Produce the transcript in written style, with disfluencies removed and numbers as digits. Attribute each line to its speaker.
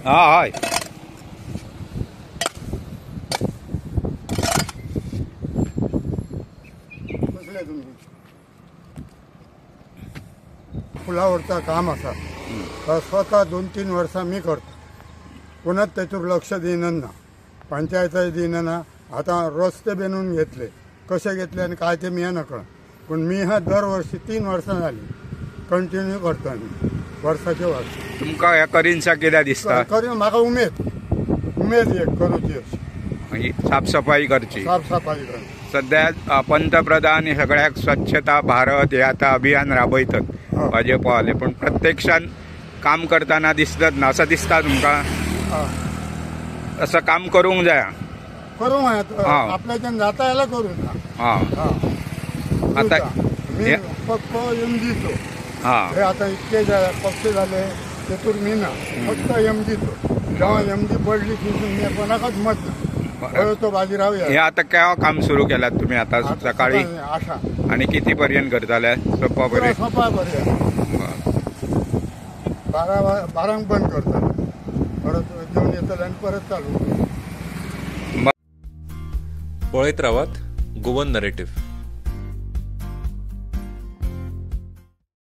Speaker 1: हय
Speaker 2: पुलावरचा काम असा तर स्वतः 2-3 वर्सां मी करतो. कोणाच त्याच्यावर लक्ष देणं ना, पंचायतही देणं ना. आता रस्ते बनवून घेतले, कसे घेतले आणि काय ते मी नकळं. पण मी हा दरवर्षी 3 वर्सां झाली कंटिन्यू करतो आम्ही वर्साचे वर्स.
Speaker 1: तुमकां ह्या करीनसा कित्याक दिसता?
Speaker 2: करून म्हाका उमेद एक करूची अशी
Speaker 1: म्हणजे साफसफाई करची.
Speaker 2: साफसफाई करची.
Speaker 1: सध्या पंतप्रधान हे सगळ्याक स्वच्छता भारत हे आता अभियान राबयतात भाजपवाले, पण प्रत्यक्षात काम करताना दिसत ना, असं दिसता तुमका? असं काम करूंक जाय.
Speaker 2: करूंक आपल्याच्यान जाता यायला करू
Speaker 1: आता
Speaker 2: मी फक्त एमजीचो हे आता इतके पक्ष झाले तेतूर मी ना फक्त एमजीचो. जेव्हा एमजी पडली तिथून मी कोणाकच मत ना तो बाजीराव.
Speaker 1: हे आता केव्हा काम सुरू केलात तुम्ही? आता सकाळी
Speaker 2: 8
Speaker 1: आणि किती पर्यंत करताले? सोपा पर्यंत
Speaker 2: 12 बंद करतात, परत जेवण येतात आणि परत चालू.
Speaker 3: पळयत रावात गोवन नरेटिव्ह.